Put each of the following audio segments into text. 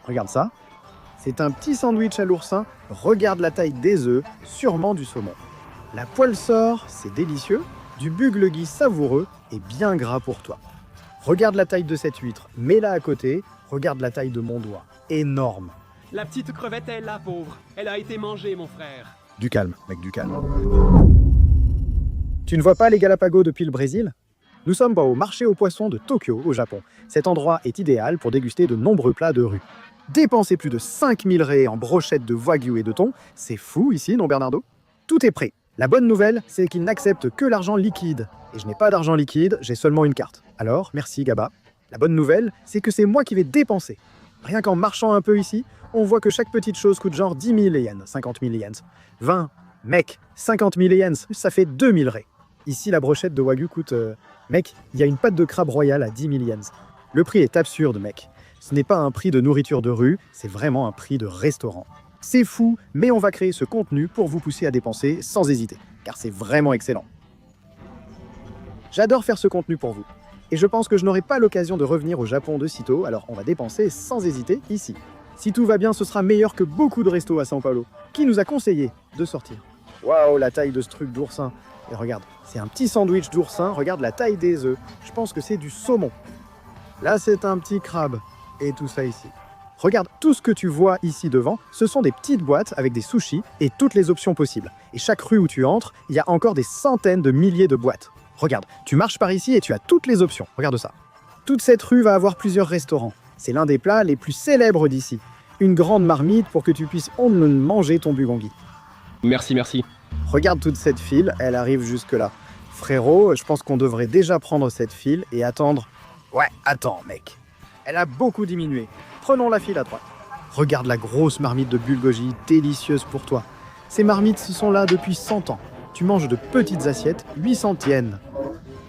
Regarde ça. C'est un petit sandwich à l'oursin. Regarde la taille des œufs, sûrement du saumon. La poêle sort, c'est délicieux. Du buglegi savoureux et bien gras pour toi. Regarde la taille de cette huître, mets-la à côté. Regarde la taille de mon doigt. Énorme. La petite crevette est là, pauvre. Elle a été mangée, mon frère. Du calme, mec, du calme. Tu ne vois pas les Galapagos depuis le Brésil? Nous sommes au marché aux poissons de Tokyo, au Japon. Cet endroit est idéal pour déguster de nombreux plats de rue. Dépenser plus de 5000 raies en brochettes de wagyu et de thon, c'est fou ici, non Bernardo? Tout est prêt. La bonne nouvelle, c'est qu'ils n'acceptent que l'argent liquide. Et je n'ai pas d'argent liquide, j'ai seulement une carte. Alors, merci Gaba. La bonne nouvelle, c'est que c'est moi qui vais dépenser. Rien qu'en marchant un peu ici, on voit que chaque petite chose coûte genre 10 000 yens, 50 000 yens. 20, mec, 50 000 yens, ça fait 2000 raies. Ici, la brochette de wagyu coûte... Mec, il y a une pâte de crabe royale à 10 000 yens. Le prix est absurde, mec. Ce n'est pas un prix de nourriture de rue, c'est vraiment un prix de restaurant. C'est fou, mais on va créer ce contenu pour vous pousser à dépenser sans hésiter, car c'est vraiment excellent. J'adore faire ce contenu pour vous. Et je pense que je n'aurai pas l'occasion de revenir au Japon de sitôt, alors on va dépenser sans hésiter ici. Si tout va bien, ce sera meilleur que beaucoup de restos à São Paulo. Qui nous a conseillé de sortir? Waouh, la taille de ce truc d'oursin. Et regarde, c'est un petit sandwich d'oursin, regarde la taille des œufs. Je pense que c'est du saumon. Là, c'est un petit crabe. Et tout ça ici. Regarde, tout ce que tu vois ici devant, ce sont des petites boîtes avec des sushis et toutes les options possibles. Et chaque rue où tu entres, il y a encore des centaines de milliers de boîtes. Regarde, tu marches par ici et tu as toutes les options. Regarde ça. Toute cette rue va avoir plusieurs restaurants. C'est l'un des plats les plus célèbres d'ici. Une grande marmite pour que tu puisses manger ton bulgogi. Merci, merci. Regarde toute cette file, elle arrive jusque-là. Frérot, je pense qu'on devrait déjà prendre cette file et attendre... Ouais, attends, mec. Elle a beaucoup diminué. Prenons la file à droite. Regarde la grosse marmite de bulgogi, délicieuse pour toi. Ces marmites sont là depuis 100 ans. Tu manges de petites assiettes, 800 yens.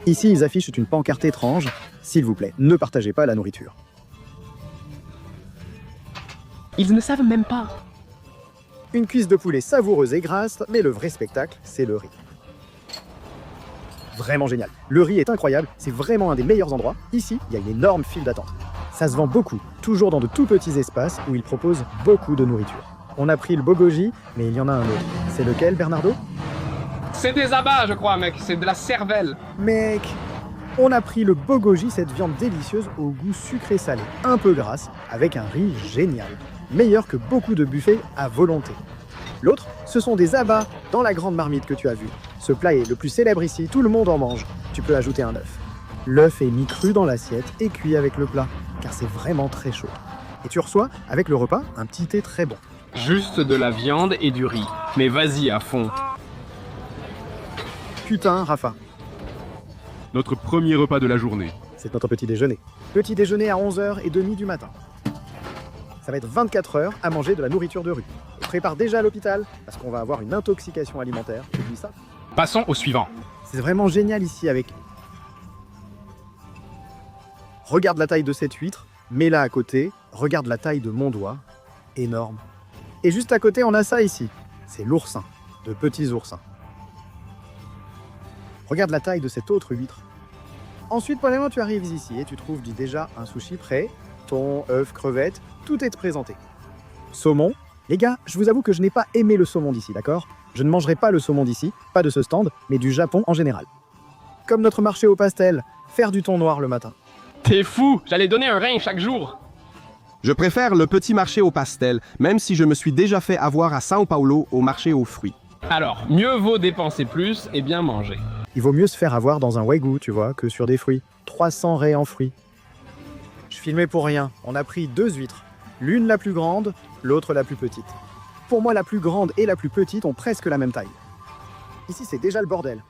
Ici, ils affichent une pancarte étrange. S'il vous plaît, ne partagez pas la nourriture. Ils ne savent même pas. Une cuisse de poulet savoureuse et grasse, mais le vrai spectacle, c'est le riz. Vraiment génial. Le riz est incroyable, c'est vraiment un des meilleurs endroits. Ici, il y a une énorme file d'attente. Ça se vend beaucoup, toujours dans de tout petits espaces où ils proposent beaucoup de nourriture. On a pris le bogoji, mais il y en a un autre. C'est lequel, Bernardo? C'est des abats, je crois, mec. C'est de la cervelle. Mec, on a pris le bogoji, cette viande délicieuse au goût sucré-salé, un peu grasse, avec un riz génial. Meilleur que beaucoup de buffets à volonté. L'autre, ce sont des abats dans la grande marmite que tu as vue. Ce plat est le plus célèbre ici, tout le monde en mange. Tu peux ajouter un œuf. L'œuf est mis cru dans l'assiette et cuit avec le plat, car c'est vraiment très chaud. Et tu reçois, avec le repas, un petit thé très bon. Juste de la viande et du riz. Mais vas-y à fond. Putain, Rafa, Notre premier repas de la journée. c'est notre petit déjeuner. Petit déjeuner à 11h30 du matin. Ça va être 24 heures à manger de la nourriture de rue. Et prépare déjà à l'hôpital, parce qu'on va avoir une intoxication alimentaire. Tu dis ça? Passons au suivant. C'est vraiment génial ici avec... Regarde la taille de cette huître, mets-la à côté, regarde la taille de mon doigt, énorme. Et juste à côté, on a ça ici, c'est l'oursin, de petits oursins. Regarde la taille de cette autre huître. Ensuite, probablement, tu arrives ici et tu trouves déjà un sushi prêt, thon, œufs, crevettes, tout est présenté. Saumon. Les gars, je vous avoue que je n'ai pas aimé le saumon d'ici, d'accord? Je ne mangerai pas le saumon d'ici, pas de ce stand, mais du Japon en général. Comme notre marché au pastel, faire du thon noir le matin. T'es fou. J'allais donner un rein chaque jour. Je préfère le petit marché au pastel, même si je me suis déjà fait avoir à São Paulo au marché aux fruits. Alors, mieux vaut dépenser plus et bien manger. Il vaut mieux se faire avoir dans un wagyu, tu vois, que sur des fruits. 300 raies en fruits. Je filmais pour rien. On a pris 2 huîtres. L'une la plus grande, l'autre la plus petite. Pour moi, la plus grande et la plus petite ont presque la même taille. Ici, c'est déjà le bordel.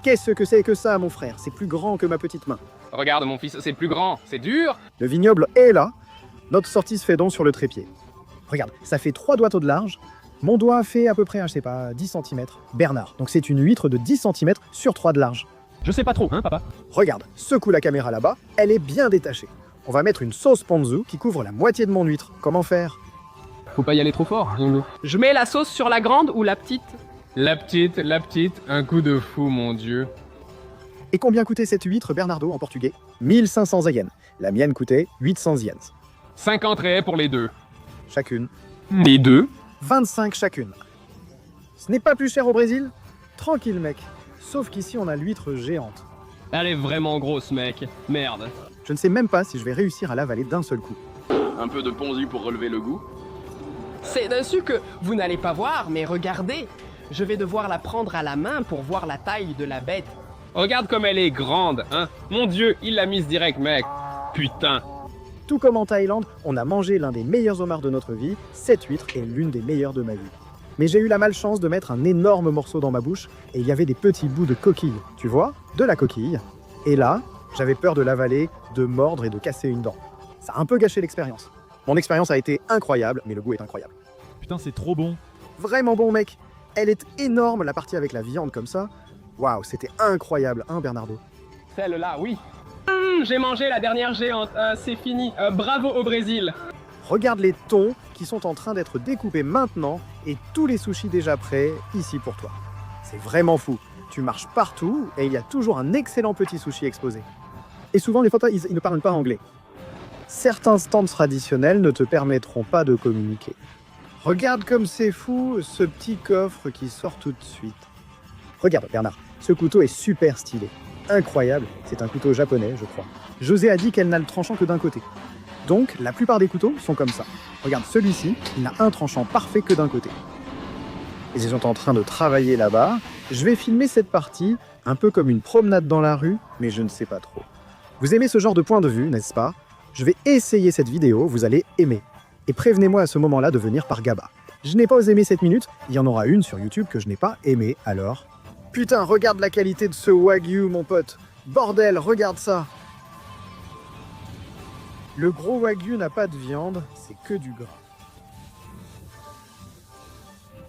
Qu'est-ce que c'est que ça, mon frère? C'est plus grand que ma petite main. Regarde, mon fils, c'est plus grand. C'est dur. Le vignoble est là. Notre sortie se fait donc sur le trépied. Regarde, ça fait 3 doigts de large. Mon doigt fait à peu près, je sais pas, 10 cm. Bernard, donc c'est une huître de 10 cm sur 3 de large. Je sais pas trop, hein, papa? Regarde, secoue la caméra là-bas, elle est bien détachée. On va mettre une sauce ponzu qui couvre la moitié de mon huître. Comment faire? Faut pas y aller trop fort. Je mets la sauce sur la grande ou la petite? La petite, un coup de fou, mon Dieu. Et combien coûtait cette huître, Bernardo, en portugais? 1500 yens. La mienne coûtait 800 yens. 50 raies pour les deux. chacune. Les deux. 25 chacune. Ce n'est pas plus cher au Brésil? Tranquille mec. Sauf qu'ici on a l'huître géante. Elle est vraiment grosse, mec. Merde. Je ne sais même pas si je vais réussir à l'avaler d'un seul coup. Un peu de ponzu pour relever le goût. C'est dessus que vous n'allez pas voir, mais regardez. Je vais devoir la prendre à la main pour voir la taille de la bête. Regarde comme elle est grande, hein. Mon dieu, il l'a mise direct, mec. Putain. Tout comme en Thaïlande, on a mangé l'un des meilleurs homards de notre vie. Cette huître est l'une des meilleures de ma vie. Mais j'ai eu la malchance de mettre un énorme morceau dans ma bouche et il y avait des petits bouts de coquille, tu vois, de la coquille. Et là, j'avais peur de l'avaler, de mordre et de casser une dent. Ça a un peu gâché l'expérience. Mon expérience a été incroyable, mais le goût est incroyable. Putain, c'est trop bon. Vraiment bon, mec. Elle est énorme, la partie avec la viande comme ça. Waouh, c'était incroyable, hein, Bernardo? Celle-là, oui. J'ai mangé la dernière géante. C'est fini. Bravo au Brésil. Regarde les thons qui sont en train d'être découpés maintenant et tous les sushis déjà prêts ici pour toi. C'est vraiment fou. Tu marches partout et il y a toujours un excellent petit sushi exposé. Et souvent, les photos, ils ne parlent pas anglais. Certains stands traditionnels ne te permettront pas de communiquer. Regarde comme c'est fou, ce petit coffre qui sort tout de suite. Regarde, Bernard, ce couteau est super stylé. Incroyable, c'est un couteau japonais, je crois. José a dit qu'elle n'a le tranchant que d'un côté. Donc, la plupart des couteaux sont comme ça. Regarde, celui-ci, il n'a un tranchant parfait que d'un côté. Ils sont en train de travailler là-bas. Je vais filmer cette partie, un peu comme une promenade dans la rue, mais je ne sais pas trop. Vous aimez ce genre de point de vue, n'est-ce pas? Je vais essayer cette vidéo, vous allez aimer. Et prévenez-moi à ce moment-là de venir par GABA. Je n'ai pas aimé cette minute, il y en aura une sur YouTube que je n'ai pas aimée, alors... Putain, regarde la qualité de ce Wagyu, mon pote. Bordel, regarde ça. Le gros Wagyu n'a pas de viande, c'est que du gras.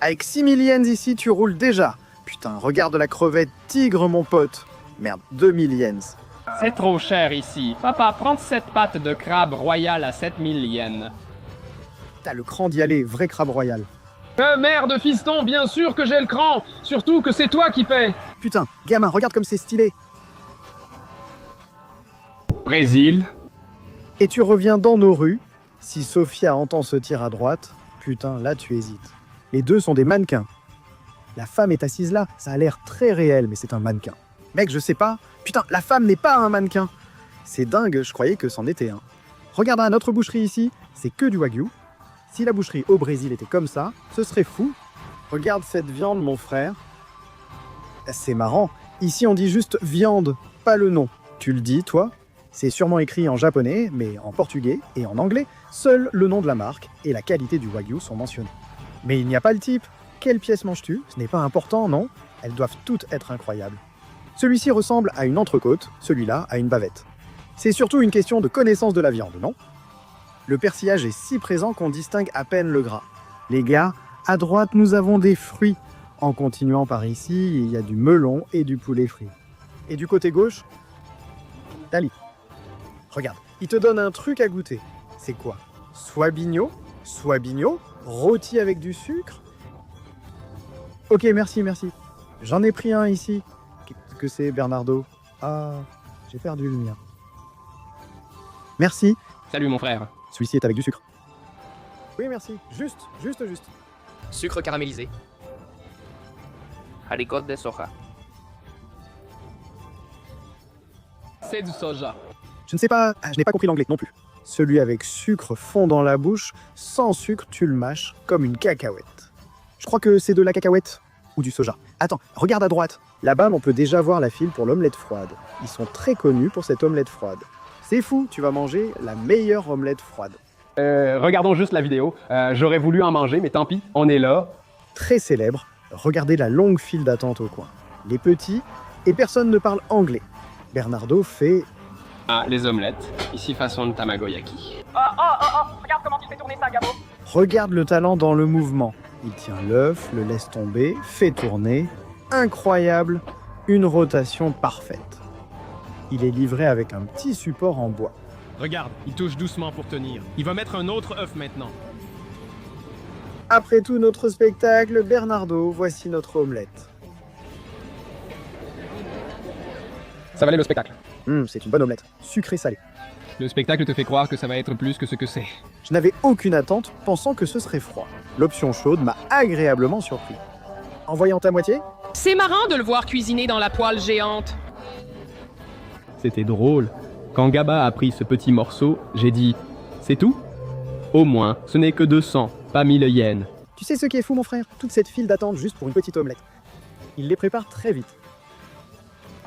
Avec 6000 yens ici, tu roules déjà. Putain, regarde la crevette tigre, mon pote. Merde, 2000 yens. C'est trop cher ici. Papa, prends cette pâte de crabe royal à 7000 yens. T'as le cran d'y aller, vrai crabe royal. Merde, fiston, bien sûr que j'ai le cran. Surtout que c'est toi qui paie. Putain, gamin, regarde comme c'est stylé. Brésil. Et tu reviens dans nos rues. Si Sophia entend ce tir à droite, putain, là tu hésites. Les deux sont des mannequins. La femme est assise là, ça a l'air très réel, mais c'est un mannequin. Mec, je sais pas. Putain, la femme n'est pas un mannequin. C'est dingue, je croyais que c'en était un. Regarde à notre boucherie ici, c'est que du Wagyu. Si la boucherie au Brésil était comme ça, ce serait fou. Regarde cette viande, mon frère. C'est marrant. Ici, on dit juste viande, pas le nom. Tu le dis, toi? C'est sûrement écrit en japonais, mais en portugais et en anglais. Seul le nom de la marque et la qualité du Wagyu sont mentionnés. Mais il n'y a pas le type. Quelle pièce manges-tu? Ce n'est pas important, non? Elles doivent toutes être incroyables. Celui-ci ressemble à une entrecôte, celui-là à une bavette. C'est surtout une question de connaissance de la viande, non? Le persillage est si présent qu'on distingue à peine le gras. Les gars, à droite, nous avons des fruits. En continuant par ici, il y a du melon et du poulet frit. Et du côté gauche, Dali. Regarde, il te donne un truc à goûter. C'est quoi? Swabigno? Swabigno? Rôti avec du sucre? Ok, merci, merci. J'en ai pris un ici. Qu'est-ce que c'est, Bernardo? Ah, j'ai perdu le mien. Merci. Salut mon frère. Celui-ci est avec du sucre. Oui, merci. Juste. Sucre caramélisé. Haricot de soja. C'est du soja. Je ne sais pas, je n'ai pas compris l'anglais non plus. Celui avec sucre fond dans la bouche, sans sucre, tu le mâches comme une cacahuète. Je crois que c'est de la cacahuète ou du soja. Attends, regarde à droite. Là-bas, on peut déjà voir la file pour l'omelette froide. Ils sont très connus pour cette omelette froide. C'est fou, tu vas manger la meilleure omelette froide. Regardons juste la vidéo. J'aurais voulu en manger, mais tant pis, on est là. Très célèbre, regardez la longue file d'attente au coin. Les petits, et personne ne parle anglais. Bernardo fait... Ah, les omelettes. Ici façon tamagoyaki. Regarde comment tu fais tourner ça, Gabo. Regarde le talent dans le mouvement. Il tient l'œuf, le laisse tomber, fait tourner. Incroyable, une rotation parfaite. Il est livré avec un petit support en bois. Regarde, il touche doucement pour tenir. Il va mettre un autre œuf maintenant. Après tout notre spectacle, Bernardo, voici notre omelette. Ça valait le spectacle. C'est une bonne omelette, sucrée salée. Le spectacle te fait croire que ça va être plus que ce que c'est. Je n'avais aucune attente, pensant que ce serait froid. L'option chaude m'a agréablement surpris. En voyant ta moitié, C'est marrant de le voir cuisiner dans la poêle géante. C'était drôle. Quand Gaba a pris ce petit morceau, j'ai dit « C'est tout ?» Au moins, ce n'est que 200, pas 1000 yens. tu sais ce qui est fou mon frère? Toute cette file d'attente juste pour une petite omelette. Il les prépare très vite.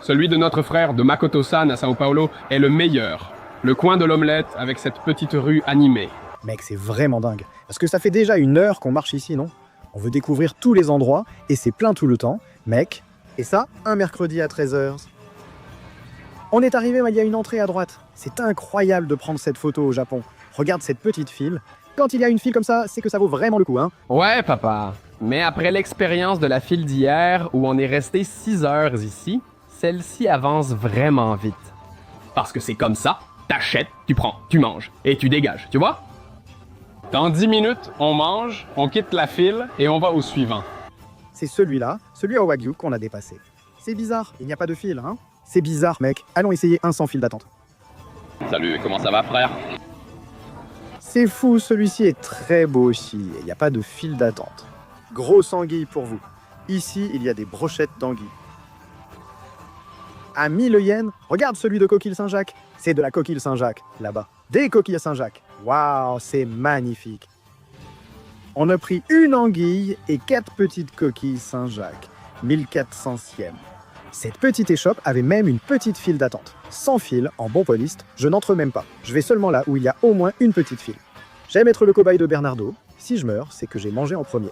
Celui de notre frère de Makoto-san à Sao Paulo est le meilleur. Le coin de l'omelette avec cette petite rue animée. Mec, c'est vraiment dingue. Parce que ça fait déjà 1 heure qu'on marche ici, non? On veut découvrir tous les endroits, et c'est plein tout le temps, mec. Et ça, un mercredi à 13h. On est arrivé, il y a une entrée à droite. C'est incroyable de prendre cette photo au Japon. Regarde cette petite file. Quand il y a une file comme ça, c'est que ça vaut vraiment le coup, hein. Ouais, papa. Mais après l'expérience de la file d'hier, où on est resté 6 heures ici, celle-ci avance vraiment vite. Parce que c'est comme ça, t'achètes, tu prends, tu manges, et tu dégages, tu vois? Dans 10 minutes, on mange, on quitte la file, et on va au suivant. C'est celui-là, celui à Wagyu qu'on a dépassé. C'est bizarre, il n'y a pas de file, hein. C'est bizarre, mec. Allons essayer un sans file d'attente. Salut, comment ça va, frère? C'est fou, celui-ci est très beau aussi, et il n'y a pas de file d'attente. Grosse anguille pour vous. Ici, il y a des brochettes d'anguille. À 1000 yens, regarde celui de coquille Saint-Jacques. C'est de la coquille Saint-Jacques, là-bas. Des coquilles Saint-Jacques. Waouh, c'est magnifique. On a pris une anguille et 4 petites coquilles Saint-Jacques. 1400 yens. Cette petite échoppe avait même une petite file d'attente. Sans file, en bon poliste, je n'entre même pas. Je vais seulement là où il y a au moins une petite file. J'aime être le cobaye de Bernardo. Si je meurs, c'est que j'ai mangé en premier.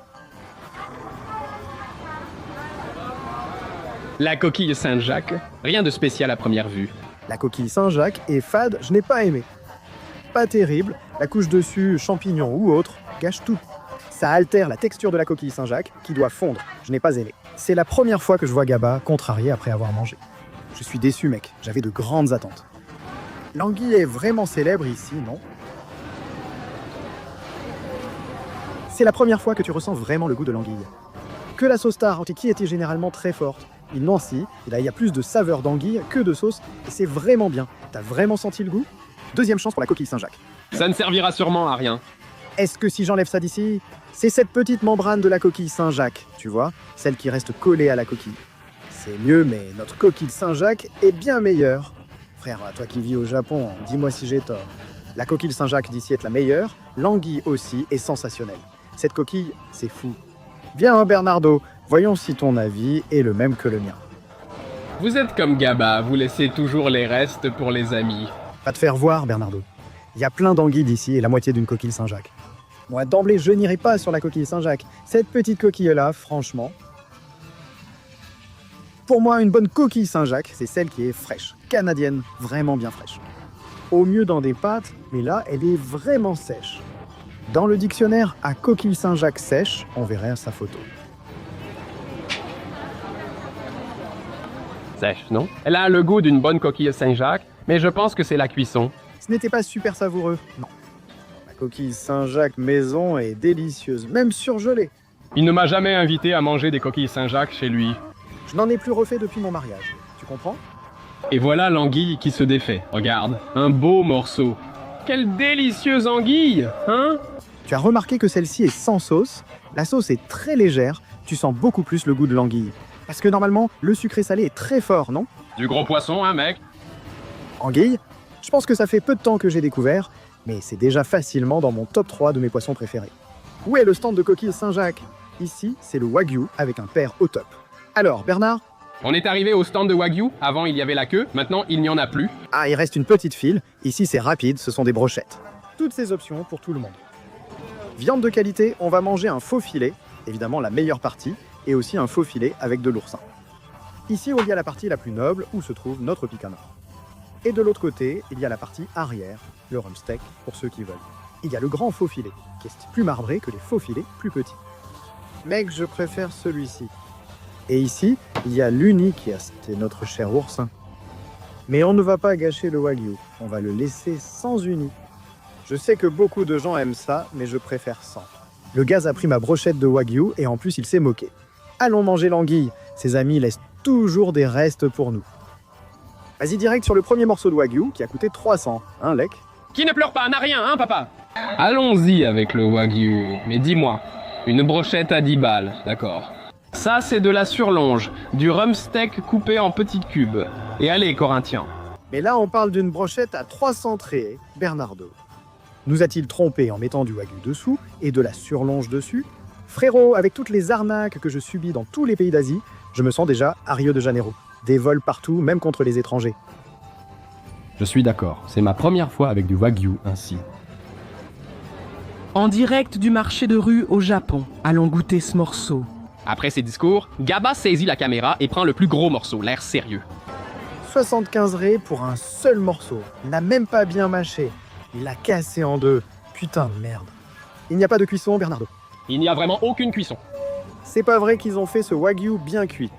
La coquille Saint-Jacques, rien de spécial à première vue. La coquille Saint-Jacques est fade, je n'ai pas aimé. Pas terrible, la couche dessus, champignons ou autre, gâche tout. Ça altère la texture de la coquille Saint-Jacques qui doit fondre. Je n'ai pas aimé. C'est la première fois que je vois Gaba contrarié après avoir mangé. Je suis déçu, mec. J'avais de grandes attentes. L'anguille est vraiment célèbre ici, non? C'est la première fois que tu ressens vraiment le goût de l'anguille. Que la sauce tarte, qui était généralement très forte. Il noircit, et là il y a plus de saveur d'anguille que de sauce, et c'est vraiment bien. T'as vraiment senti le goût? Deuxième chance pour la coquille Saint-Jacques. Ça ne servira sûrement à rien. Est-ce que si j'enlève ça d'ici, c'est cette petite membrane de la coquille Saint-Jacques, tu vois, celle qui reste collée à la coquille. C'est mieux, mais notre coquille Saint-Jacques est bien meilleure. Frère, toi qui vis au Japon, dis-moi si j'ai tort. La coquille Saint-Jacques d'ici est la meilleure, l'anguille aussi est sensationnelle. Cette coquille, c'est fou. Viens, Bernardo, voyons si ton avis est le même que le mien. Vous êtes comme Gaba, vous laissez toujours les restes pour les amis. Va te faire voir, Bernardo. Il y a plein d'anguilles d'ici et la moitié d'une coquille Saint-Jacques. Moi, d'emblée, je n'irai pas sur la coquille Saint-Jacques. Cette petite coquille-là, franchement... Pour moi, une bonne coquille Saint-Jacques, c'est celle qui est fraîche, canadienne, vraiment bien fraîche. Au mieux dans des pâtes, mais là, elle est vraiment sèche. Dans le dictionnaire à coquille Saint-Jacques sèche, on verrait sa photo. Sèche, non? Elle a le goût d'une bonne coquille Saint-Jacques, mais je pense que c'est la cuisson. Ce n'était pas super savoureux, non. La coquille Saint-Jacques maison est délicieuse, même surgelée. Il ne m'a jamais invité à manger des coquilles Saint-Jacques chez lui. Je n'en ai plus refait depuis mon mariage, tu comprends? Et voilà l'anguille qui se défait. Regarde, un beau morceau. Quelle délicieuse anguille, hein? Tu as remarqué que celle-ci est sans sauce. La sauce est très légère, tu sens beaucoup plus le goût de l'anguille. Parce que normalement, le sucré salé est très fort, non? Du gros poisson, hein, mec? Anguille, je pense que ça fait peu de temps que j'ai découvert, mais c'est déjà facilement dans mon top 3 de mes poissons préférés. Où est le stand de coquille Saint-Jacques? Ici, c'est le Wagyu avec un père au top. Alors, Bernard? On est arrivé au stand de Wagyu. Avant, il y avait la queue. Maintenant, il n'y en a plus. Ah, il reste une petite file. Ici, c'est rapide, ce sont des brochettes. Toutes ces options pour tout le monde. Viande de qualité, on va manger un faux filet, évidemment la meilleure partie, et aussi un faux filet avec de l'oursin. Ici, il y a la partie la plus noble, où se trouve notre picanard. Et de l'autre côté, il y a la partie arrière, le rump steak, pour ceux qui veulent. Il y a le grand faux filet, qui est plus marbré que les faux filets plus petits. Mec, je préfère celui-ci. Et ici, il y a l'unique, c'était notre cher oursin. Mais on ne va pas gâcher le Wagyu, on va le laisser sans uni. Je sais que beaucoup de gens aiment ça, mais je préfère sans. Le gaz a pris ma brochette de Wagyu et en plus il s'est moqué. Allons manger l'anguille, ses amis laissent toujours des restes pour nous. Vas-y direct sur le premier morceau de Wagyu qui a coûté 300, hein, Lek? Qui ne pleure pas n'a rien, hein, papa? Allons-y avec le Wagyu. Mais dis-moi, une brochette à 10 balles, d'accord. Ça, c'est de la surlonge, du rump steak coupé en petits cubes. Et allez, Corinthiens. Mais là, on parle d'une brochette à 300 traits, Bernardo. Nous a-t-il trompé en mettant du Wagyu dessous et de la surlonge dessus? Frérot, avec toutes les arnaques que je subis dans tous les pays d'Asie, je me sens déjà à Rio de Janeiro. Des vols partout, même contre les étrangers. Je suis d'accord, c'est ma première fois avec du Wagyu ainsi. En direct du marché de rue au Japon, allons goûter ce morceau. Après ces discours, Gaba saisit la caméra et prend le plus gros morceau, l'air sérieux. 75 raies pour un seul morceau. Il n'a même pas bien mâché. Il l'a cassé en deux. Putain de merde. Il n'y a pas de cuisson, Bernardo. Il n'y a vraiment aucune cuisson. C'est pas vrai qu'ils ont fait ce Wagyu bien cuit.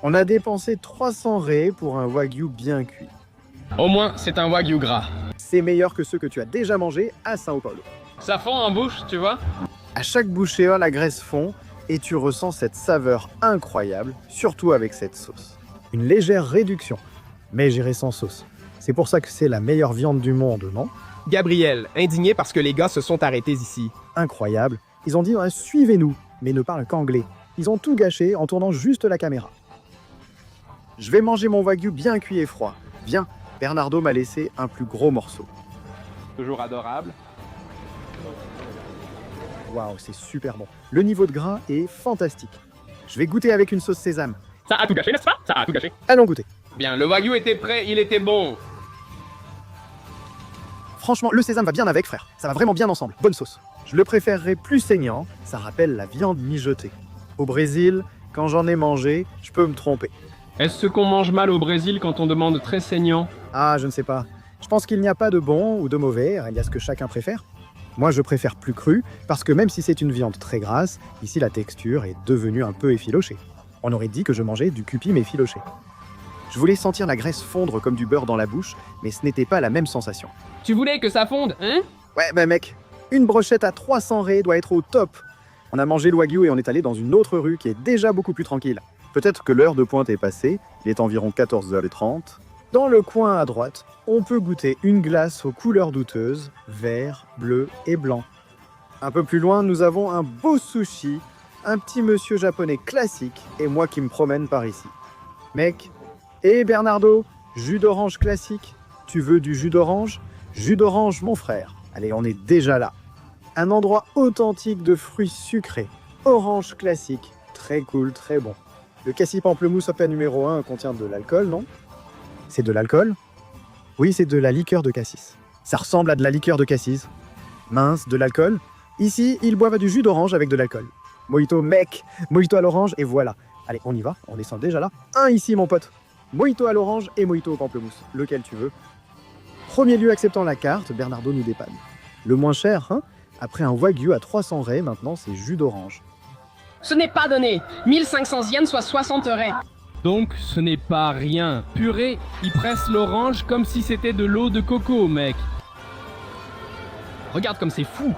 On a dépensé 300 raies pour un Wagyu bien cuit. Au moins, c'est un Wagyu gras. C'est meilleur que ceux que tu as déjà mangés à Sao Paulo. Ça fond en bouche, tu vois? À chaque bouchée, la graisse fond et tu ressens cette saveur incroyable, surtout avec cette sauce. Une légère réduction, mais j'irai sans sauce. C'est pour ça que c'est la meilleure viande du monde, non? Gabriel, indigné parce que les gars se sont arrêtés ici. Incroyable. Ils ont dit « suivez-nous », mais ne parlent qu'anglais. Ils ont tout gâché en tournant juste la caméra. Je vais manger mon Wagyu bien cuit et froid. Viens, Bernardo m'a laissé un plus gros morceau. Toujours adorable. Waouh, c'est super bon. Le niveau de gras est fantastique. Je vais goûter avec une sauce sésame. Ça a tout gâché, n'est-ce pas? Ça a tout gâché. Allons goûter. Bien, le Wagyu était prêt, il était bon. Franchement, le sésame va bien avec, frère. Ça va vraiment bien ensemble. Bonne sauce. Je le préférerais plus saignant. Ça rappelle la viande mijotée. Au Brésil, quand j'en ai mangé, je peux me tromper. Est-ce qu'on mange mal au Brésil quand on demande très saignant? Ah, je ne sais pas. Je pense qu'il n'y a pas de bon ou de mauvais. Il y a ce que chacun préfère. Moi, je préfère plus cru, parce que même si c'est une viande très grasse, ici la texture est devenue un peu effilochée. On aurait dit que je mangeais du cupim effiloché. Je voulais sentir la graisse fondre comme du beurre dans la bouche, mais ce n'était pas la même sensation. Tu voulais que ça fonde, hein? Ouais, bah mec, une brochette à 300 raies doit être au top. On a mangé le Wagyu et on est allé dans une autre rue qui est déjà beaucoup plus tranquille. Peut-être que l'heure de pointe est passée, il est environ 14h30. Dans le coin à droite, on peut goûter une glace aux couleurs douteuses, vert, bleu et blanc. Un peu plus loin, nous avons un beau sushi, un petit monsieur japonais classique et moi qui me promène par ici. Mec, et Bernardo, jus d'orange classique. Tu veux du jus d'orange? Jus d'orange, mon frère. Allez, on est déjà là. Un endroit authentique de fruits sucrés. Orange classique. Très cool, très bon. Le cassis pamplemousse Open numéro 1 contient de l'alcool, non? C'est de l'alcool? Oui, c'est de la liqueur de cassis. Ça ressemble à de la liqueur de cassis. Mince, de l'alcool? Ici, ils boivent du jus d'orange avec de l'alcool. Mojito, mec! Mojito à l'orange, et voilà. Allez, on y va, on descend déjà là. Un ici, mon pote. Mojito à l'orange et mojito au pamplemousse. Lequel tu veux? Premier lieu acceptant la carte, Bernardo nous dépanne. Le moins cher, hein? Après un Wagyu à 300 raies, maintenant c'est jus d'orange. Ce n'est pas donné. 1500 yens, soit 60 raies. Donc, ce n'est pas rien. Purée, il presse l'orange comme si c'était de l'eau de coco, mec. Regarde comme c'est fou.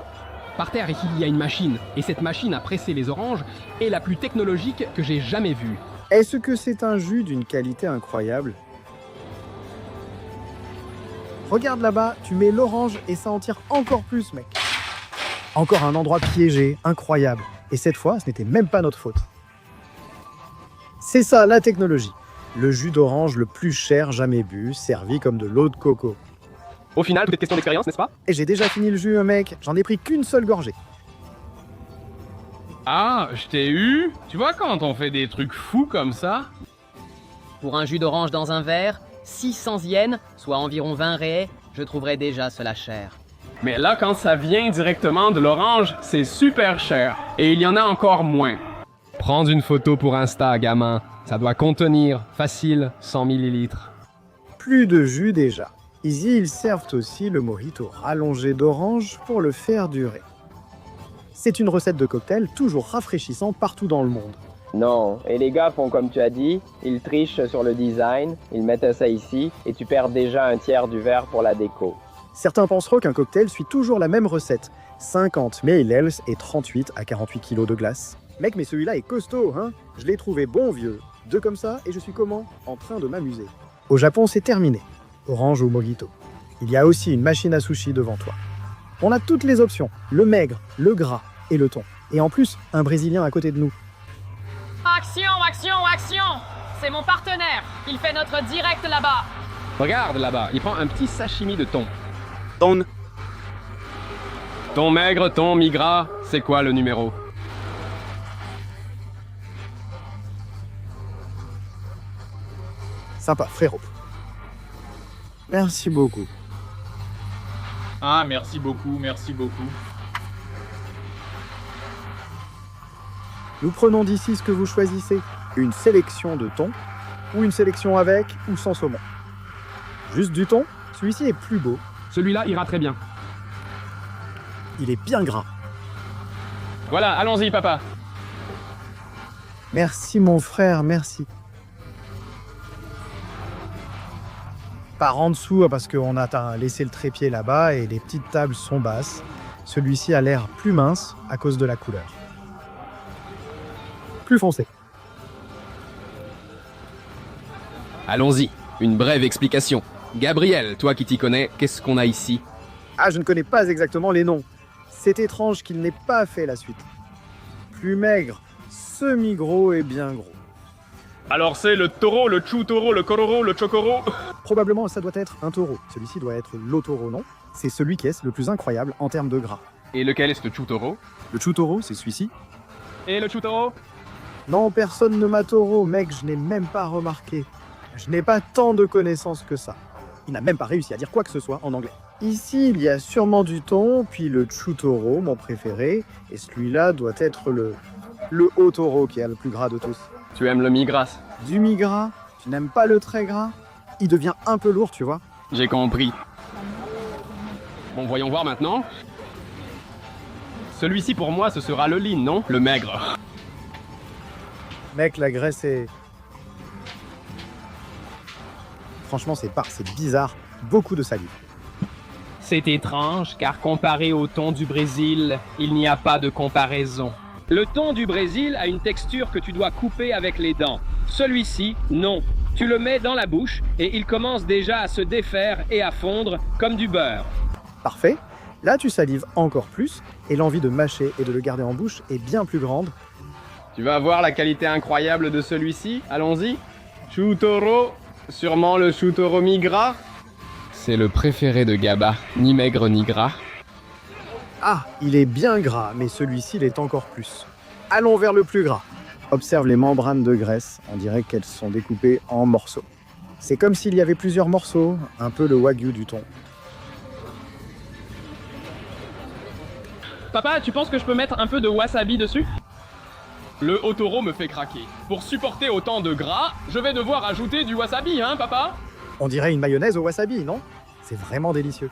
Par terre, il y a une machine. Et cette machine à presser les oranges est la plus technologique que j'ai jamais vue. Est-ce que c'est un jus d'une qualité incroyable? Regarde là-bas, tu mets l'orange et ça en tire encore plus, mec. Encore un endroit piégé, incroyable. Et cette fois, ce n'était même pas notre faute. C'est ça, la technologie. Le jus d'orange le plus cher jamais bu, servi comme de l'eau de coco. Au final, tout est question d'expérience, n'est-ce pas? Et j'ai déjà fini le jus, mec. J'en ai pris qu'une seule gorgée. Ah, je t'ai eu? Tu vois quand on fait des trucs fous comme ça? Pour un jus d'orange dans un verre, 600 yens, soit environ 20 raies, je trouverais déjà cela cher. Mais là, quand ça vient directement de l'orange, c'est super cher. Et il y en a encore moins. Prendre une photo pour Insta, gamin. Ça doit contenir, facile, 100 ml. Plus de jus déjà. Ici, ils servent aussi le mojito rallongé d'orange pour le faire durer. C'est une recette de cocktail toujours rafraîchissant partout dans le monde. Non, et les gars font comme tu as dit, ils trichent sur le design, ils mettent ça ici, et tu perds déjà un tiers du verre pour la déco. Certains penseront qu'un cocktail suit toujours la même recette. 50 ml et 38 à 48 kg de glace. Mec, mais celui-là est costaud, hein? Je l'ai trouvé bon vieux. Deux comme ça, et je suis comment? En train de m'amuser. Au Japon, c'est terminé. Orange ou mojito. Il y a aussi une machine à sushi devant toi. On a toutes les options, le maigre, le gras et le thon. Et en plus, un Brésilien à côté de nous. Action, action, action! C'est mon partenaire. Il fait notre direct là-bas. Regarde là-bas, il prend un petit sashimi de thon. Ton. Thon maigre, thon mi-gras, c'est quoi le numéro? Sympa, frérot. Merci beaucoup. Ah, merci beaucoup, merci beaucoup. Nous prenons d'ici ce que vous choisissez. Une sélection de thon, ou une sélection avec ou sans saumon. Juste du thon, celui-ci est plus beau. Celui-là ira très bien. Il est bien gras. Voilà, allons-y papa. Merci mon frère, merci. Par en dessous, parce qu'on a laissé le trépied là-bas et les petites tables sont basses. Celui-ci a l'air plus mince à cause de la couleur. Plus foncé. Allons-y, une brève explication. Gabriel, toi qui t'y connais, qu'est-ce qu'on a ici? Ah, je ne connais pas exactement les noms. C'est étrange qu'il n'ait pas fait la suite. Plus maigre, semi-gros et bien gros. Alors c'est le taureau, le chou-taureau, le kororo, le chokoro. Probablement, ça doit être un taureau. Celui-ci doit être l'otoro, non? C'est celui qui est le plus incroyable en termes de gras. Et lequel est ce chutoro? Le chutoro, c'est celui-ci. Et le chutoro? Non, personne ne m'a taureau, mec, je n'ai même pas remarqué. Je n'ai pas tant de connaissances que ça. Il n'a même pas réussi à dire quoi que ce soit en anglais. Ici, il y a sûrement du thon, puis le chutoro, mon préféré, et celui-là doit être le otoro qui est le plus gras de tous. Tu aimes le mi-gras? Du mi-gras? Tu n'aimes pas le très gras? Il devient un peu lourd, tu vois. J'ai compris. Bon, voyons voir maintenant. Celui-ci pour moi, ce sera le lean, non? Le maigre. Mec, la graisse est... Franchement, c'est bizarre. Beaucoup de salive. C'est étrange, car comparé au thon du Brésil, il n'y a pas de comparaison. Le thon du Brésil a une texture que tu dois couper avec les dents. Celui-ci, non. Tu le mets dans la bouche et il commence déjà à se défaire et à fondre comme du beurre. Parfait. Là, tu salives encore plus et l'envie de mâcher et de le garder en bouche est bien plus grande. Tu vas voir la qualité incroyable de celui-ci. Allons-y. Chutoro. Sûrement le chutoro mi-gras. C'est le préféré de Gaba. Ni maigre ni gras. Ah, il est bien gras, mais celui-ci l'est encore plus. Allons vers le plus gras. Observe les membranes de graisse, on dirait qu'elles sont découpées en morceaux. C'est comme s'il y avait plusieurs morceaux, un peu le wagyu du thon. Papa, tu penses que je peux mettre un peu de wasabi dessus? Le otoro me fait craquer. Pour supporter autant de gras, je vais devoir ajouter du wasabi, hein, papa? On dirait une mayonnaise au wasabi, non? C'est vraiment délicieux.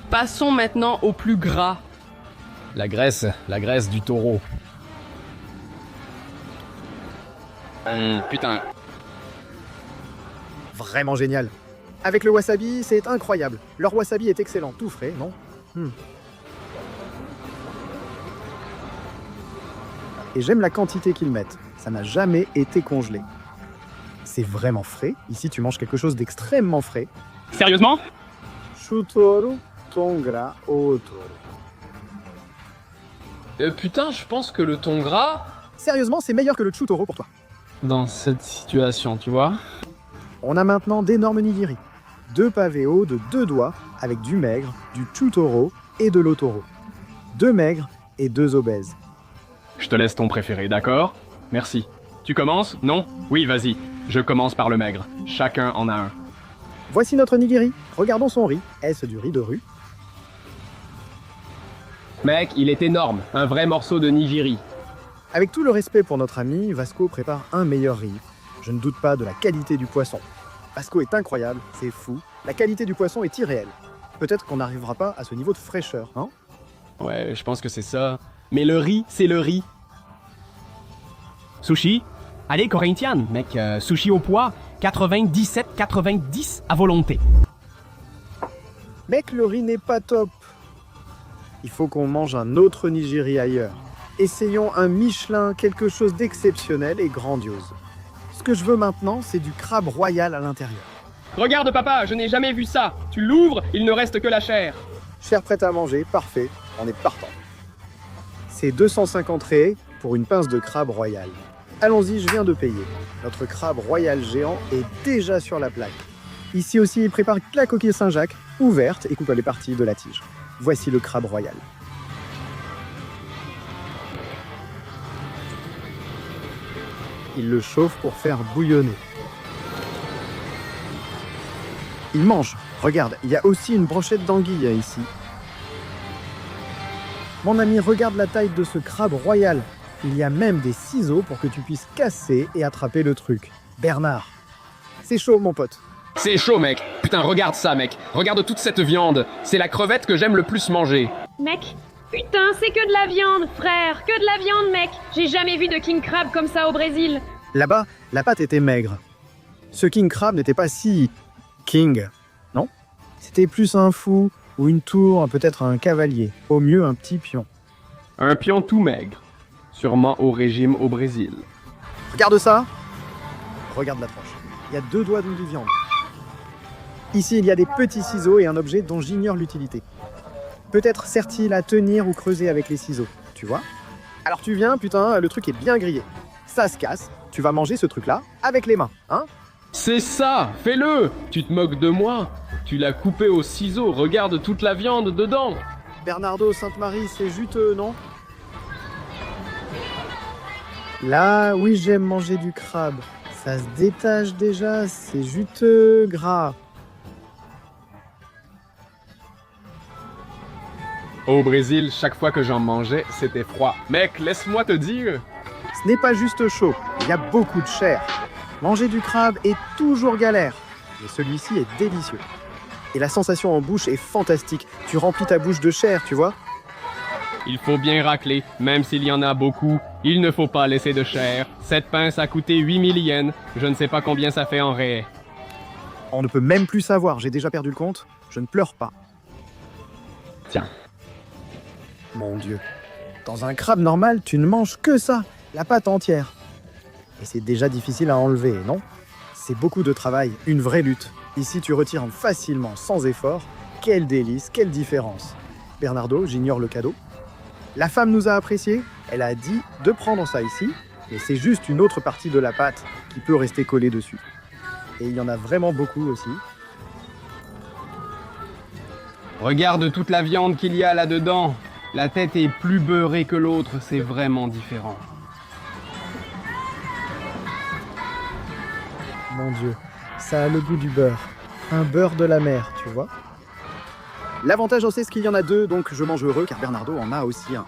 Passons maintenant au plus gras. La graisse du taureau. Putain, Vraiment génial. Avec le wasabi, c'est incroyable. Leur wasabi est excellent, tout frais, non? Et j'aime la quantité qu'ils mettent. Ça n'a jamais été congelé. C'est vraiment frais. Ici, tu manges quelque chose d'extrêmement frais. Sérieusement? Chutoro, thon gras, otoro. Putain, je pense que le thon gras... Sérieusement, c'est meilleur que le chutoro pour toi. Dans cette situation, tu vois? On a maintenant d'énormes nigiri. 2 pavés hauts de 2 doigts avec du maigre, du chutoro et de l'otoro. 2 maigres et 2 obèses. Je te laisse ton préféré, d'accord? Merci. Tu commences? Non? Oui, vas-y. Je commence par le maigre. Chacun en a un. Voici notre nigiri. Regardons son riz. Est-ce du riz de rue? Mec, il est énorme. Un vrai morceau de nigiri. Avec tout le respect pour notre ami, Vasco prépare un meilleur riz. Je ne doute pas de la qualité du poisson. Vasco est incroyable, c'est fou. La qualité du poisson est irréelle. Peut-être qu'on n'arrivera pas à ce niveau de fraîcheur, hein? Ouais, je pense que c'est ça. Mais le riz, c'est le riz. Sushi? Allez, Corinthian, mec, sushi au poids, 97,90 à volonté. Mec, le riz n'est pas top. Il faut qu'on mange un autre nigiri ailleurs. Essayons un Michelin, quelque chose d'exceptionnel et grandiose. que je veux maintenant, c'est du crabe royal à l'intérieur. Regarde papa, je n'ai jamais vu ça. Tu l'ouvres, il ne reste que la chair. Chair prête à manger, parfait, on est partant. C'est 250 raies pour une pince de crabe royal. Allons-y, je viens de payer. Notre crabe royal géant est déjà sur la plaque. Ici aussi, il prépare la coquille Saint-Jacques, ouverte et coupe les parties de la tige. Voici le crabe royal. Il le chauffe pour faire bouillonner. Il mange. Regarde, il y a aussi une brochette d'anguille ici. Mon ami, regarde la taille de ce crabe royal. Il y a même des ciseaux pour que tu puisses casser et attraper le truc. Bernard, c'est chaud mon pote. C'est chaud, mec. Putain, regarde ça, mec. Regarde toute cette viande. C'est la crevette que j'aime le plus manger. Mec, putain, c'est que de la viande, frère, que de la viande, mec. J'ai jamais vu de king crab comme ça au Brésil. Là-bas, la pâte était maigre. Ce king crab n'était pas si king, non? C'était plus un fou ou une tour, peut-être un cavalier. Au mieux, un petit pion. Un pion tout maigre. Sûrement au régime au Brésil. Regarde ça. Regarde la tranche. Il y a 2 doigts de viande. Ici, il y a des petits ciseaux et un objet dont j'ignore l'utilité. Peut-être sert-il à tenir ou creuser avec les ciseaux, tu vois? Alors tu viens, putain, le truc est bien grillé. Ça se casse, tu vas manger ce truc-là avec les mains, hein? C'est ça, fais-le. Tu te moques de moi. Tu l'as coupé au ciseau, regarde toute la viande dedans. Bernardo Sainte-Marie, c'est juteux, non? Là, oui, j'aime manger du crabe. Ça se détache déjà, c'est juteux, gras. Au Brésil, chaque fois que j'en mangeais, c'était froid. Mec, laisse-moi te dire. Ce n'est pas juste chaud, il y a beaucoup de chair. Manger du crabe est toujours galère, mais celui-ci est délicieux. Et la sensation en bouche est fantastique. Tu remplis ta bouche de chair, tu vois? Il faut bien racler, même s'il y en a beaucoup. Il ne faut pas laisser de chair. Cette pince a coûté 8000 yens. Je ne sais pas combien ça fait en réel. On ne peut même plus savoir, j'ai déjà perdu le compte. Je ne pleure pas. Tiens. Mon Dieu. Dans un crabe normal, tu ne manges que ça, la pâte entière. Et c'est déjà difficile à enlever, non? C'est beaucoup de travail, une vraie lutte. Ici, tu retires facilement, sans effort. Quel délice, quelle différence. Bernardo, j'ignore le cadeau. La femme nous a appréciés, elle a dit de prendre ça ici, et c'est juste une autre partie de la pâte qui peut rester collée dessus. Et il y en a vraiment beaucoup aussi. Regarde toute la viande qu'il y a là-dedans. La tête est plus beurrée que l'autre, c'est vraiment différent. Mon Dieu, ça a le goût du beurre. Un beurre de la mer, tu vois. L'avantage, c'est qu'il y en a 2, donc je mange heureux, car Bernardo en a aussi un.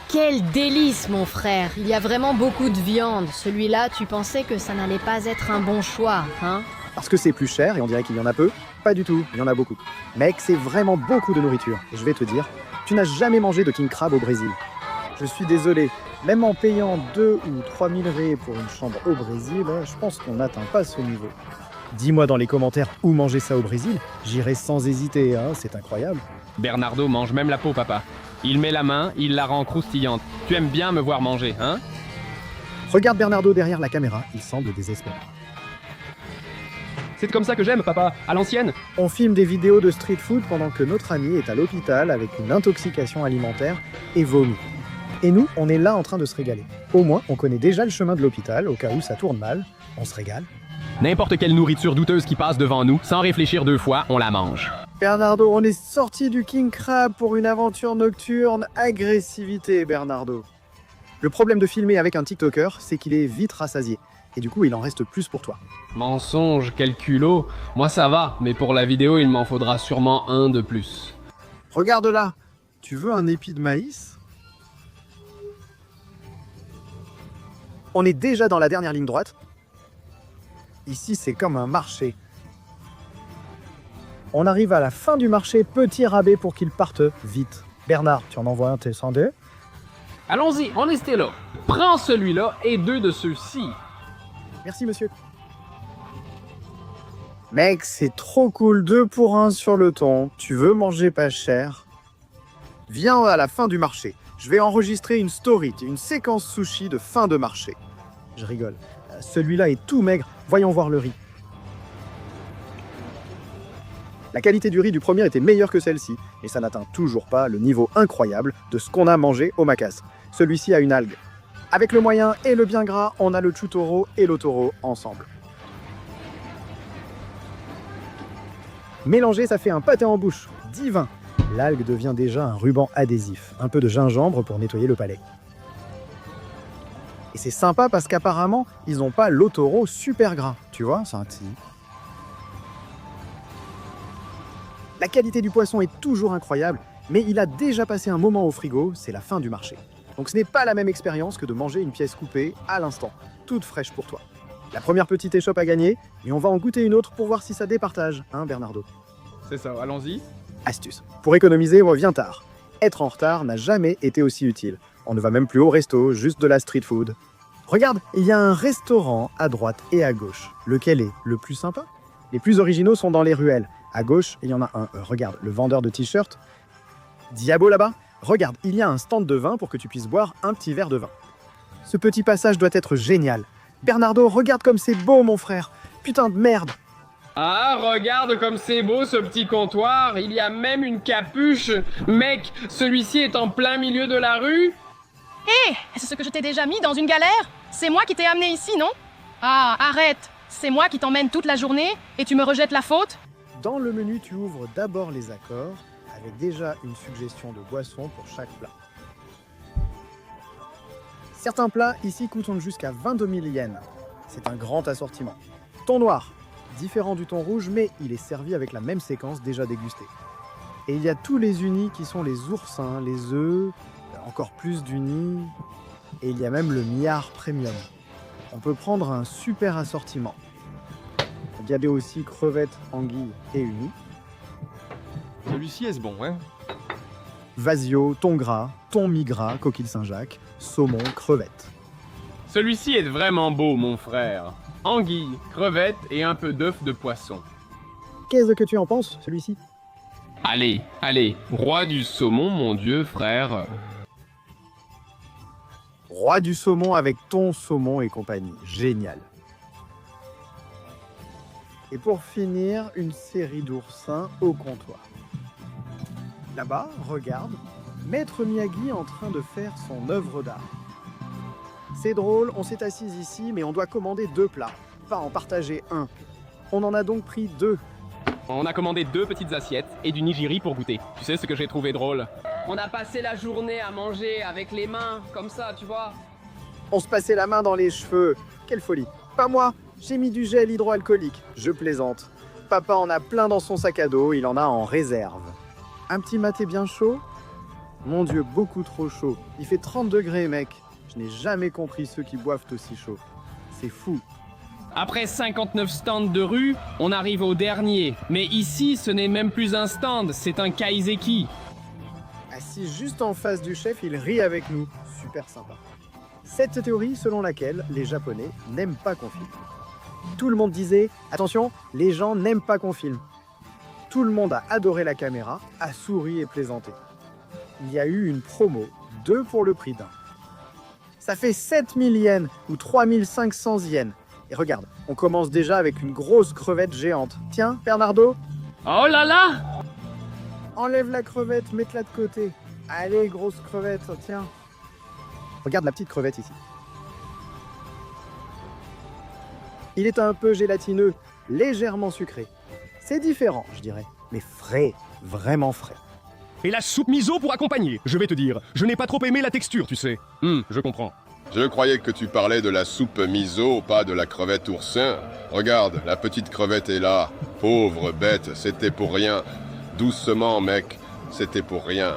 Quel délice, mon frère. Il y a vraiment beaucoup de viande. Celui-là, tu pensais que ça n'allait pas être un bon choix, hein? Parce que c'est plus cher et on dirait qu'il y en a peu? Pas du tout, il y en a beaucoup. Mec, c'est vraiment beaucoup de nourriture. Et je vais te dire, tu n'as jamais mangé de king crab au Brésil. Je suis désolé, même en payant 2 ou 3 000 raies pour une chambre au Brésil, je pense qu'on n'atteint pas ce niveau. Dis-moi dans les commentaires où manger ça au Brésil, j'irai sans hésiter, hein, c'est incroyable. Bernardo mange même la peau, papa. Il met la main, il la rend croustillante. Tu aimes bien me voir manger, hein? Regarde Bernardo derrière la caméra, il semble désespéré. C'est comme ça que j'aime, papa, à l'ancienne. On filme des vidéos de street food pendant que notre ami est à l'hôpital avec une intoxication alimentaire et vomit. Et nous, on est là en train de se régaler. Au moins, on connaît déjà le chemin de l'hôpital, au cas où ça tourne mal, on se régale. N'importe quelle nourriture douteuse qui passe devant nous, sans réfléchir 2 fois, on la mange. Bernardo, on est sorti du King Crab pour une aventure nocturne. Agressivité, Bernardo. Le problème de filmer avec un TikToker, c'est qu'il est vite rassasié. Et du coup, il en reste plus pour toi. Mensonge, quel culot. Moi ça va, mais pour la vidéo, il m'en faudra sûrement un de plus. Regarde là. Tu veux un épi de maïs? On est déjà dans la dernière ligne droite. Ici, c'est comme un marché. On arrive à la fin du marché, petit rabais pour qu'il parte vite. Bernard, tu en envoies un, t'es sans deux? Allons-y, on est là. Prends celui-là et 2 de ceux-ci. Merci, monsieur. Mec, c'est trop cool, 2 pour 1 sur le thon. Tu veux manger pas cher? Viens à la fin du marché. Je vais enregistrer une story, une séquence sushi de fin de marché. Je rigole. Celui-là est tout maigre, voyons voir le riz. La qualité du riz du premier était meilleure que celle-ci, et ça n'atteint toujours pas le niveau incroyable de ce qu'on a mangé au Macas. Celui-ci a une algue. Avec le moyen et le bien gras, on a le chutoro et l'otoro ensemble. Mélangé, ça fait un pâté en bouche, divin. L'algue devient déjà un ruban adhésif, un peu de gingembre pour nettoyer le palais. Et c'est sympa parce qu'apparemment, ils n'ont pas l'otoro super gras, tu vois, c'est un petit... La qualité du poisson est toujours incroyable, mais il a déjà passé un moment au frigo, c'est la fin du marché. Donc ce n'est pas la même expérience que de manger une pièce coupée à l'instant, toute fraîche pour toi. La première petite échoppe a gagné, et on va en goûter une autre pour voir si ça départage, hein Bernardo? C'est ça, allons-y. Astuce. Pour économiser, viens tard. Être en retard n'a jamais été aussi utile. On ne va même plus au resto, juste de la street food. Regarde, il y a un restaurant à droite et à gauche. Lequel est le plus sympa? Les plus originaux sont dans les ruelles. À gauche, il y en a un. Regarde, le vendeur de t-shirts. Diabo là-bas. Regarde, il y a un stand de vin pour que tu puisses boire un petit verre de vin. Ce petit passage doit être génial. Bernardo, regarde comme c'est beau, mon frère. Putain de merde. Ah, regarde comme c'est beau ce petit comptoir, il y a même une capuche. Mec, celui-ci est en plein milieu de la rue. Hé, c'est ce que je t'ai déjà mis dans une galère? C'est moi qui t'ai amené ici, non? Ah, arrête. C'est moi qui t'emmène toute la journée et tu me rejettes la faute? Dans le menu, tu ouvres d'abord les accords, avec déjà une suggestion de boisson pour chaque plat. Certains plats ici coûtent jusqu'à 22 000 yens. C'est un grand assortiment. Thon noir, différent du thon rouge, mais il est servi avec la même séquence déjà dégustée. Et il y a tous les unis qui sont les oursins, les œufs, encore plus d'unis, et il y a même le miard premium. On peut prendre un super assortiment. Il y avait aussi crevettes, anguilles et unis. Celui-ci est bon, hein? Vasio, thon gras, thon mi-gras, coquille Saint-Jacques, saumon, crevettes. Celui-ci est vraiment beau, mon frère. Anguille, crevettes et un peu d'œuf de poisson. Qu'est-ce que tu en penses, celui-ci? Allez, allez, roi du saumon, mon dieu, frère. Roi du saumon avec thon, saumon et compagnie. Génial. Et pour finir, une série d'oursins au comptoir. Là-bas, regarde, Maître Miyagi en train de faire son œuvre d'art. C'est drôle, on s'est assis ici, mais on doit commander 2 plats, pas en partager un. On en a donc pris 2. On a commandé 2 petites assiettes et du nigiri pour goûter. Tu sais ce que j'ai trouvé drôle? On a passé la journée à manger avec les mains, comme ça, tu vois. On se passait la main dans les cheveux. Quelle folie. Pas moi, j'ai mis du gel hydroalcoolique. Je plaisante. Papa en a plein dans son sac à dos, il en a en réserve. Un petit maté bien chaud? Mon Dieu, beaucoup trop chaud. Il fait 30 degrés, mec. Je n'ai jamais compris ceux qui boivent aussi chaud. C'est fou. Après 59 stands de rue, on arrive au dernier. Mais ici, ce n'est même plus un stand, c'est un kaiseki. Assis juste en face du chef, il rit avec nous. Super sympa. Cette théorie selon laquelle les Japonais n'aiment pas qu'on filme. Tout le monde disait, attention, les gens n'aiment pas qu'on filme. Tout le monde a adoré la caméra, a souri et plaisanté. Il y a eu une promo, 2 pour le prix d'un. Ça fait 7000 yens ou 3500 yens. Et regarde, on commence déjà avec une grosse crevette géante. Tiens, Bernardo. Oh là là! Enlève la crevette, mets-la de côté. Allez, grosse crevette, tiens. Regarde la petite crevette ici. Il est un peu gélatineux, légèrement sucré. C'est différent, je dirais, mais frais, vraiment frais. Et la soupe miso pour accompagner, je vais te dire. Je n'ai pas trop aimé la texture, tu sais. Je comprends. Je croyais que tu parlais de la soupe miso, pas de la crevette oursin. Regarde, la petite crevette est là. Pauvre bête, c'était pour rien. Doucement, mec, c'était pour rien.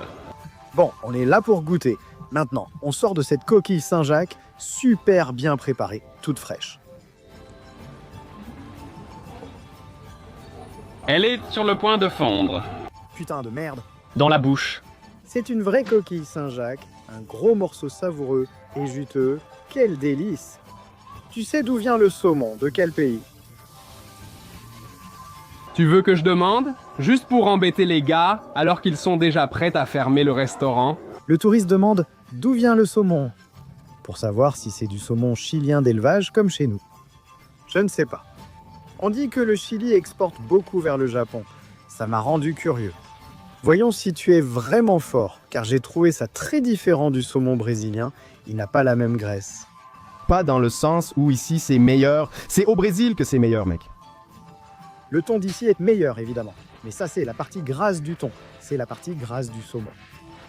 Bon, on est là pour goûter. Maintenant, on sort de cette coquille Saint-Jacques, super bien préparée, toute fraîche. Elle est sur le point de fondre. Putain de merde. Dans la bouche. C'est une vraie coquille Saint-Jacques, un gros morceau savoureux et juteux. Quel délice! Tu sais d'où vient le saumon? De quel pays? Tu veux que je demande? Juste pour embêter les gars, alors qu'ils sont déjà prêts à fermer le restaurant. Le touriste demande d'où vient le saumon? pour savoir si c'est du saumon chilien d'élevage comme chez nous. Je ne sais pas. On dit que le Chili exporte beaucoup vers le Japon. Ça m'a rendu curieux. Voyons si tu es vraiment fort, car j'ai trouvé ça très différent du saumon brésilien. Il n'a pas la même graisse. Pas dans le sens où ici c'est meilleur. C'est au Brésil que c'est meilleur, mec. Le thon d'ici est meilleur, évidemment. Mais ça, c'est la partie grasse du thon. C'est la partie grasse du saumon.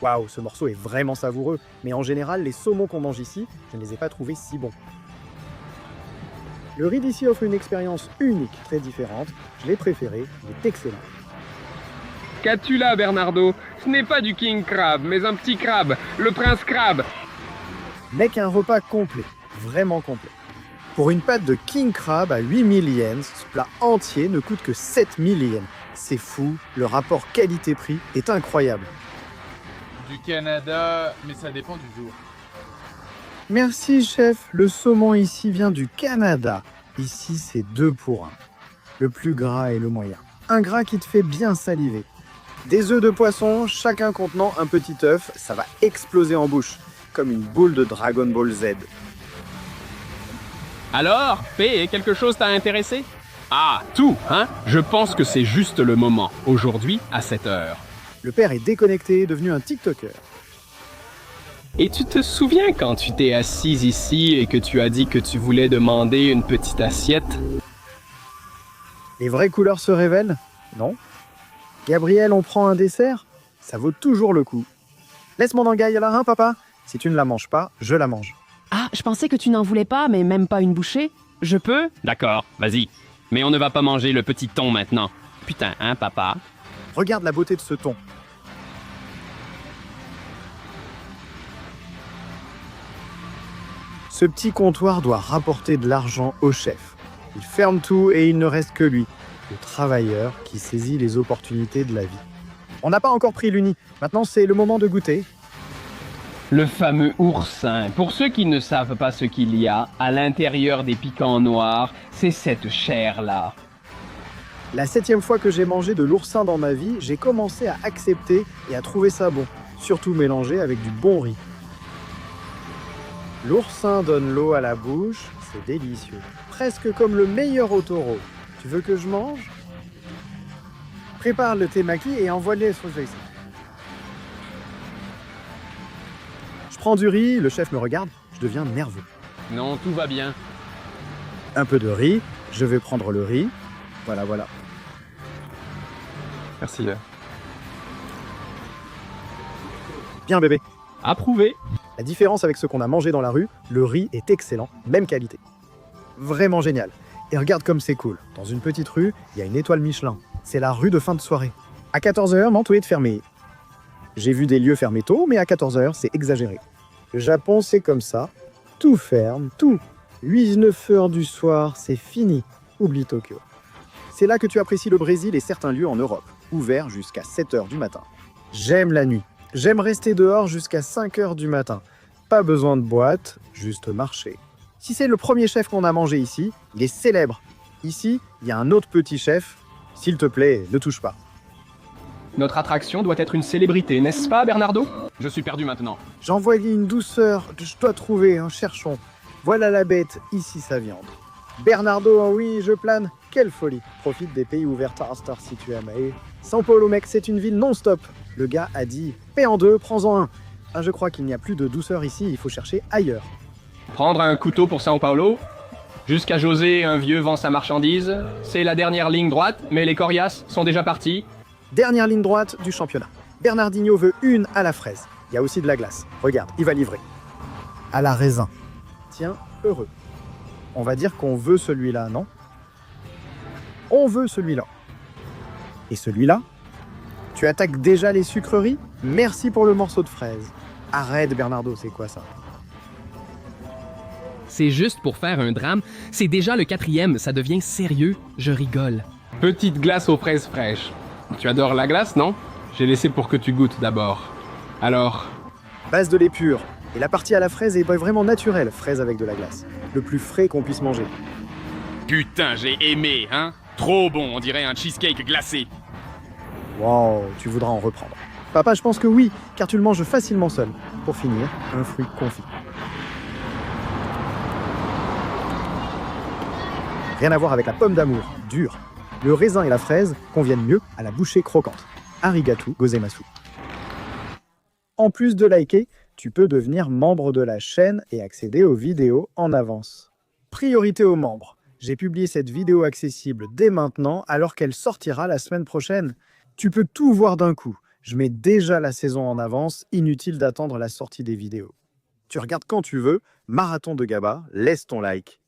Waouh, ce morceau est vraiment savoureux. Mais en général, les saumons qu'on mange ici, je ne les ai pas trouvés si bons. Le riz d'ici offre une expérience unique, très différente. Je l'ai préféré, il est excellent. Qu'as-tu là, Bernardo? Ce n'est pas du king crab, mais un petit crabe, le prince crabe. Mec, un repas complet, vraiment complet. Pour une pâte de king crab à 8000 yens, ce plat entier ne coûte que 7000 yens. C'est fou, le rapport qualité-prix est incroyable. Du Canada, mais ça dépend du jour. Merci chef, le saumon ici vient du Canada. Ici c'est 2 pour 1. Le plus gras et le moyen. Un gras qui te fait bien saliver. Des œufs de poisson, chacun contenant un petit œuf, ça va exploser en bouche, comme une boule de Dragon Ball Z. Alors, P, quelque chose t'a intéressé? Ah, tout, hein? Je pense que c'est juste le moment, aujourd'hui, à 7 heures. Le père est déconnecté, devenu un TikToker. Et tu te souviens quand tu t'es assise ici et que tu as dit que tu voulais demander une petite assiette? Les vraies couleurs se révèlent? Non. Gabriel, on prend un dessert? Ça vaut toujours le coup. Laisse mon anguille là, hein, papa? Si tu ne la manges pas, je la mange. Ah, je pensais que tu n'en voulais pas, mais même pas une bouchée. Je peux? D'accord, vas-y. Mais on ne va pas manger le petit thon maintenant. Putain, hein, papa? Regarde la beauté de ce thon. Ce petit comptoir doit rapporter de l'argent au chef. Il ferme tout et il ne reste que lui, le travailleur qui saisit les opportunités de la vie. On n'a pas encore pris l'uni. Maintenant, c'est le moment de goûter. Le fameux oursin. Pour ceux qui ne savent pas ce qu'il y a à l'intérieur des piquants noirs, c'est cette chair-là. La 7e fois que j'ai mangé de l'oursin dans ma vie, j'ai commencé à accepter et à trouver ça bon, surtout mélangé avec du bon riz. L'oursin donne l'eau à la bouche, c'est délicieux. Presque comme le meilleur au taureau. Tu veux que je mange? Prépare le temaki et envoie-les sur le ici. Je prends du riz, le chef me regarde, je deviens nerveux. Non, tout va bien. Un peu de riz, je vais prendre le riz. Voilà, voilà. Merci. Bien bébé. Approuvé. La différence avec ce qu'on a mangé dans la rue, le riz est excellent, même qualité. Vraiment génial. Et regarde comme c'est cool. Dans une petite rue, il y a une étoile Michelin. C'est la rue de fin de soirée. À 14h, non, tout est fermé. J'ai vu des lieux fermés tôt, mais à 14h, c'est exagéré. Le Japon, c'est comme ça. Tout ferme, tout. 8-9 heures du soir, c'est fini. Oublie Tokyo. C'est là que tu apprécies le Brésil et certains lieux en Europe, ouverts jusqu'à 7 heures du matin. J'aime la nuit. J'aime rester dehors jusqu'à 5 heures du matin. Pas besoin de boîte, juste marcher. Si c'est le premier chef qu'on a mangé ici, il est célèbre. Ici, il y a un autre petit chef. S'il te plaît, ne touche pas. Notre attraction doit être une célébrité, n'est-ce pas, Bernardo? Je suis perdu maintenant. J'envoyais une douceur, je dois trouver, hein, cherchons. Voilà la bête, ici sa viande. Bernardo, oh oui, je plane. Quelle folie. Profite des pays ouverts à Star situé à Mahé. São Paulo, mec, c'est une ville non-stop. Le gars a dit, paie en deux, prends-en un. Ah, je crois qu'il n'y a plus de douceur ici, il faut chercher ailleurs. Prendre un couteau pour São Paulo? Jusqu'à José, un vieux vend sa marchandise. C'est la dernière ligne droite, mais les coriaces sont déjà partis. Dernière ligne droite du championnat. Bernardinho veut une à la fraise. Il y a aussi de la glace. Regarde, il va livrer. À la raisin. Tiens, heureux. On va dire qu'on veut celui-là, non? On veut celui-là. Et celui-là? Tu attaques déjà les sucreries? Merci pour le morceau de fraise. Arrête, Bernardo, c'est quoi ça? C'est juste pour faire un drame. C'est déjà le 4e, ça devient sérieux. Je rigole. Petite glace aux fraises fraîches. Tu adores la glace, non? J'ai laissé pour que tu goûtes d'abord. Alors? Base de lait pur. Et la partie à la fraise est vraiment naturelle, fraise avec de la glace. Le plus frais qu'on puisse manger. Putain, j'ai aimé, hein? Trop bon, on dirait un cheesecake glacé. Wow, tu voudras en reprendre. Papa, je pense que oui, car tu le manges facilement seul. Pour finir, un fruit confit. Rien à voir avec la pomme d'amour, dure. Le raisin et la fraise conviennent mieux à la bouchée croquante. Arigatou gozaimasu. En plus de liker, tu peux devenir membre de la chaîne et accéder aux vidéos en avance. Priorité aux membres. J'ai publié cette vidéo accessible dès maintenant alors qu'elle sortira la semaine prochaine. Tu peux tout voir d'un coup. Je mets déjà la saison en avance, inutile d'attendre la sortie des vidéos. Tu regardes quand tu veux, Marathon de Gaba, laisse ton like.